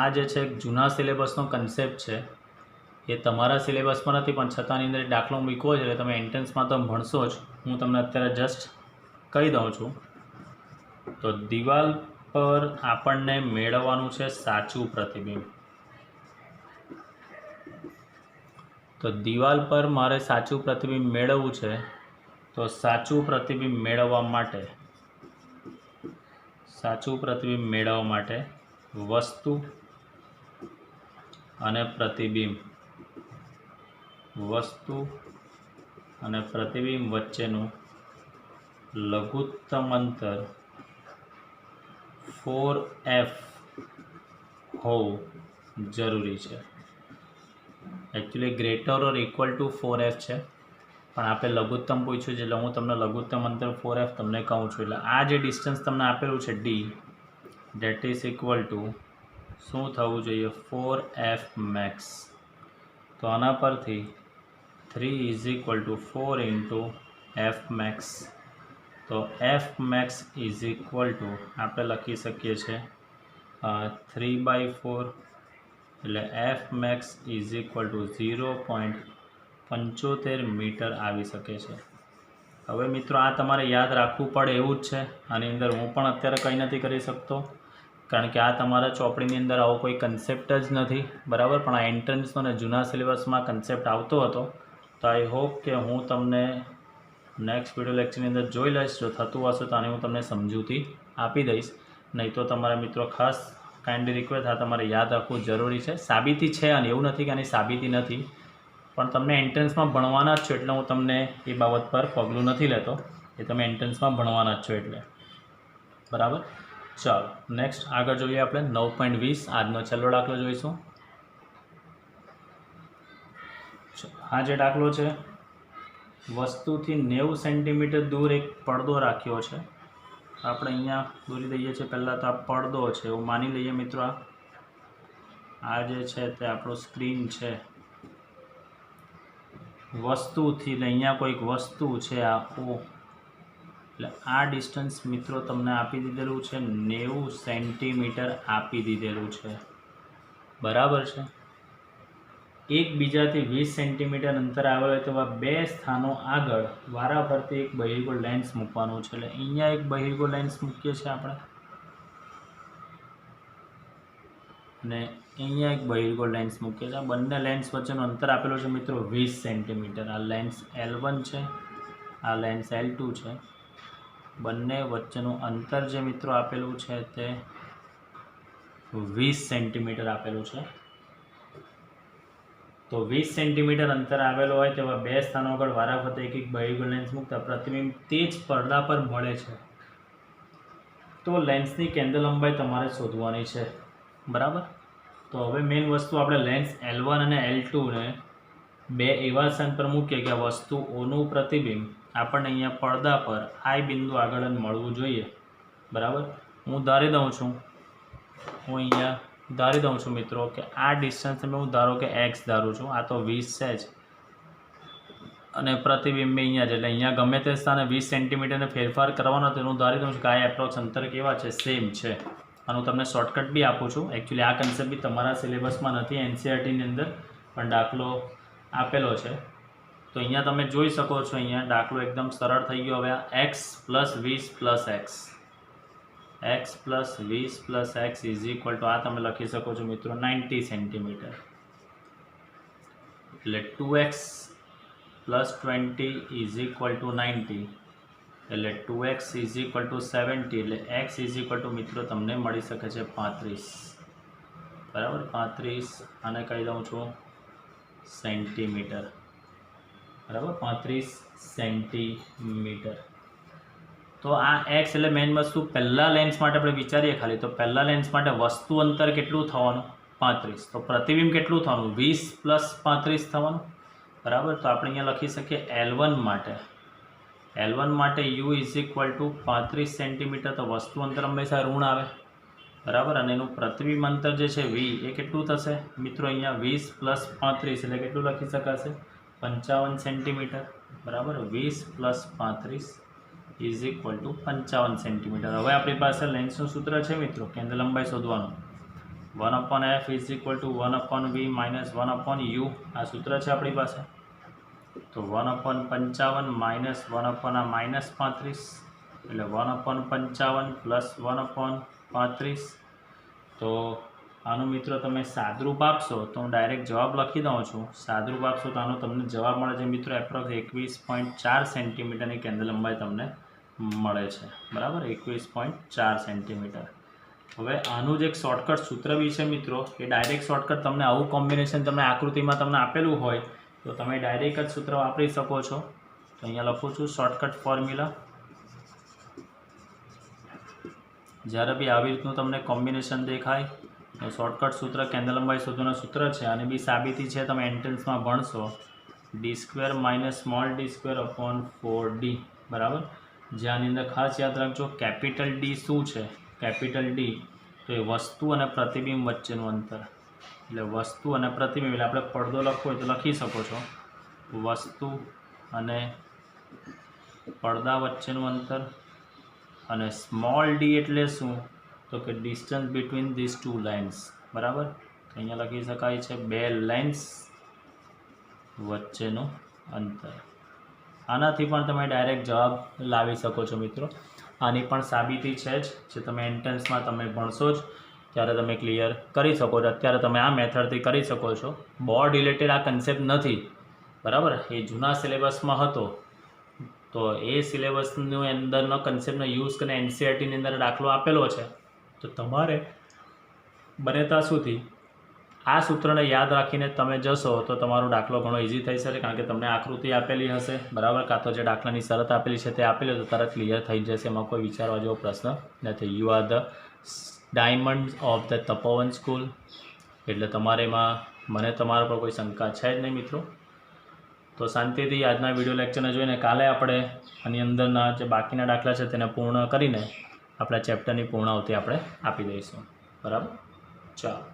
આ જે છે જૂના સિલેબસનો કન્સેપ્ટ છે, એ તમારા સિલેબસમાં નથી પણ છતાંની અંદર દાખલો મૂક્યો છે એટલે તમે એન્ટ્રન્સમાં તો ભણશો જ। હું તમને અત્યારે જસ્ટ કહી દઉં છું। તો દિવાલ પર આપણને મેળવવાનું છે સાચું પ્રતિબિંબ। તો દિવાલ પર મારે સાચું પ્રતિબિંબ મેળવવું છે, તો સાચું પ્રતિબિંબ મેળવવા માટે વસ્તુ અને પ્રતિબિંબ વચ્ચેનું લઘુત્તમ અંતર 4F હોવું જરૂરી છે. Actually greater or equal to 4F છે, પણ આપણે લઘુત્તમ પૂછ્યું છે એટલે હું તમને લઘુત્તમ અંતર 4F તમને કહું છું. એટલે આ જે ડિસ્ટન્સ તમને આપેલું છે D, that is equal to શું થવું જોઈએ? 4F max. તો આના પરથી 3 is equal to 4 into F max. તો F max is equal to આપણે લખી શકીએ છીએ 3/4, એટલે F max is equal to 0.75 metre આવી શકે છે. હવે મિત્રો આ તમારે યાદ રાખવું પડે એવું જ છે. આની અંદર હું પણ અત્યારે કંઈ નથી કરી શકતો, કારણ કે આ તમારા ચોપડીની અંદર આવો કોઈ કન્સેપ્ટ જ નથી, બરાબર. પણ આ એન્ટ્રન્સનો અને જૂના સિલેબસમાં કન્સેપ્ટ આવતો હતો. તો આઈ હોપ કે હું તમને નેક્સ્ટ વિડીયો લેક્ચરની અંદર જોઈ લઈશ. જો થતું હશે તો આને હું તમને સમજૂતી આપી દઈશ. નહીં તો તમારા મિત્રો ખાસ કાઇન્ડલી રિક્વેસ્ટ, આ તમારે યાદ રાખવું જરૂરી છે. સાબિતી છે અને એવું નથી કે આની સાબિતી નથી, પણ તમને એન્ટ્રન્સમાં ભણવાના જ છો એટલે હું તમને એ બાબત પર પગલું નથી લેતો. એ તમે એન્ટ્રન્સમાં ભણવાના જ છો એટલે, બરાબર. ચાલો નેક્સ્ટ આગળ જોઈએ આપણે 9.20. આજનો છેલ્લો દાખલો જોઈશું. આ જે દાખલો છે, વસ્તુથી 90 સેન્ટીમીટર દૂર એક પડદો રાખ્યો છે. આપણે અહીંયા દોરી દઈએ છીએ. પહેલાં તો આ પડદો છે એવું માની લઈએ મિત્રો. આ જે છે તે આપણું સ્ક્રીન છે. વસ્તુથી અહીંયા કોઈક વસ્તુ છે આ O, એટલે આ ડિસ્ટન્સ મિત્રો તમને આપી દીધેલું છે 90 સેન્ટીમીટર આપી દીધેલું છે, બરાબર છે. એકબીજાથી 20 સેન્ટીમીટર અંતર આવેલો હોય તો આ બે સ્થાનો આગળ વારાફરતી એક બહિર્ગોળ લેન્સ મૂકવાનું છે. એટલે અહીંયા એક બહિર્ગોળ લેન્સ મૂકીએ છીએ આપણે, અને અહીંયા એક બહિર્ગોળ લેન્સ મૂકીએ છીએ. બંને લેન્સ વચ્ચેનું અંતર આપેલું છે મિત્રો 20 સેન્ટીમીટર. આ લેન્સ L1 છે, આ લેન્સ L2 છે. બંને વચ્ચેનું અંતર જે મિત્રો આપેલું છે તે 20 સેન્ટીમીટર આપેલું છે. તો 20 સેન્ટીમીટર અંતર આવેલો હોય તેવા બે સ્થાનો આગળ વારાફરતી એક એક બહિર્ગોળ લેન્સ મૂકતા પ્રતિબિંબ તે જ પડદા પર મળે છે. તો લેન્સની કેન્દ્ર લંબાઈ તમારે શોધવાની છે, બરાબર. તો હવે મેઇન વસ્તુ આપણે લેન્સ L1 અને L2 ને બે એવા સ્થાન પર મૂકીએ કે આ વસ્તુઓનું પ્રતિબિંબ આપણને અહીંયા પડદા પર I બિંદુ આગળ મળવું જોઈએ, બરાબર. હું ધારી દઉં છું મિત્રો કે આ ડિસ્ટન્સ હું ધારો કે x ધારું છું. આ તો 20 છે જ, અને પ્રતિબિંબ અહીંયા છે એટલે અહીંયા ગમે તે સ્થાને 20 સેન્ટીમીટરને ફેરફાર કરવાનો તો હું ધારી દઉં છું કે આ એપ્રોક્સ અંતર કેવા છે? સેમ છે. આનું તમને શોર્ટકટ બી આપું છું. એકચ્યુઅલી આ કન્સેપ્ટ બી તમારા સિલેબસમાં નથી, NCERTની અંદર પણ દાખલો આપેલો છે. તો અહીંયા તમે જોઈ શકો છો, અહીંયા દાખલો એકદમ સરળ થઈ ગયો. હવે x + 20 + x, x + 20 + x is equal two આ તમે લખી શકો છો મિત્રો 90 સેન્ટીમીટર. એટલે 2x + 20 ઇઝ ઇક્વલ ટુ 90, એટલે 2x ઇઝ ઇક્વલ ટુ 70. એટલે x ઇઝ ઇક્વલ ટુ મિત્રો તમને મળી શકે છે 35, બરાબર. 35 આને કહી દઉં છું સેન્ટીમીટર, બરાબર. 35 સેન્ટીમીટર. તો આ x એટલે મેઇન વસ્તુ પહેલાં લેન્સ માટે આપણે વિચારીએ ખાલી. તો પહેલાં લેન્સ માટે વસ્તુ અંતર કેટલું થવાનું? 35. તો પ્રતિબિંબ કેટલું થવાનું? 20 + 35 થવાનું, બરાબર. તો આપણે અહીંયા લખી શકીએ L1 માટે u is equal two 35 centimetre. તો વસ્તુ અંતર હંમેશા ઋણ આવે, બરાબર. અને એનું પ્રતિબિંબ અંતર જે છે v એ કેટલું થશે મિત્રો? અહીંયા 20 + 35 એટલે કેટલું લખી શકાશે? 55 સેન્ટીમીટર, બરાબર. 20 + 35 ઇઝ ઇક્વલ ટુ 55 સેન્ટીમીટર. હવે આપણી પાસે લેન્સનું સૂત્ર છે મિત્રો, કેન્દ્ર લંબાઈ શોધવાનું. 1/f is equal two 1/v - 1/u. આ સૂત્ર છે આપણી પાસે. તો 1/55 - 1/-35, એટલે 1/55 + 1/35. તો આનું મિત્રો તમે સાદરૂપ આપશો તો હું ડાયરેક્ટ જવાબ લખી દઉં છું. સાદરૂપ આપશો તો આનો તમને જવાબ મળે છે મિત્રો એપ્રોક્સ 21.4 સેન્ટીમીટરની કેન્દ્ર લંબાઈ તમને મળે છે, બરાબર. 21.4 સેન્ટીમીટર. હવે આનું જ એક શોર્ટકટ સૂત્ર બી છે મિત્રો. એ ડાયરેક્ટ શોર્ટકટ તમને આવું કોમ્બિનેશન તમને આકૃતિમાં તમને આપેલું હોય તો તમે ડાયરેક્ટ જ સૂત્ર વાપરી શકો છો. તો અહીંયા લખું છું શોર્ટકટ ફોર્મ્યુલા. જ્યારે બી આવી રીતનું તમને કોમ્બિનેશન દેખાય તો શોર્ટકટ સૂત્ર કેન્દ્ર લંબાઈ શોધવાનું સૂત્ર છે અને બી સાબિતી છે તમે એન્ટ્રન્સમાં ભણશો d² - small d² upon 4d બરાબર। જ્યાંની અંદર ખાસ યાદ રાખજો કેપિટલ ડી શું છે, કેપિટલ ડી તો એ વસ્તુ અને પ્રતિબિંબ વચ્ચેનું અંતર, એટલે વસ્તુ અને પ્રતિબિંબ એટલે આપણે પડદો લખવો હોય તો લખી શકો છો વસ્તુ અને પડદા વચ્ચેનું અંતર। અને સ્મોલ ડી એટલે શું તો કે distance between this two lines બરાબર। તો અહીંયા લખી શકાય છે બે લાઇન્સ વચ્ચેનું અંતર। આનાથી પણ તમે ડાયરેક્ટ જવાબ લાવી શકો છો મિત્રો। આની પણ સાબિતી છે જ જે તમે એન્ટ્રન્સમાં તમે ભણશો જ ત્યારે તમે ક્લિયર કરી શકો છો। અત્યારે તમે આ મેથડથી કરી શકો છો। બોર્ડ રિલેટેડ આ કન્સેપ્ટ નથી બરાબર, એ જૂના સિલેબસમાં હતો તો એ સિલેબસની અંદરનો કન્સેપ્ટનો યુઝ કરીને એનસીઈઆરટીની અંદર દાખલો આપેલો છે તો તમારે બને ત્યાં સુધી આ સૂત્રને યાદ રાખીને તમે જશો તો તમારો દાખલો ઘણો ઇઝી થઈ શકે, કારણ કે તમને આકૃતિ આપેલી હશે બરાબર, કાં તો જે દાખલાની શરત આપેલી છે તે આપેલી તો તરત ક્લિયર થઈ જશે, એમાં કોઈ વિચારવા જેવો પ્રશ્ન નથી। You are the diamond of the Tapovan school, એટલે તમારે એમાં મને તમારા પર કોઈ શંકા છે જ નહીં મિત્રો। તો શાંતિથી આજના વિડીયો લેક્ચરને જોઈને કાલે આપણે આની અંદરના જે બાકીના દાખલા છે તેને પૂર્ણ કરીને આપણા ચેપ્ટરની પૂર્ણાવતિ આપણે આપી દઈશું બરાબર। ચાલો।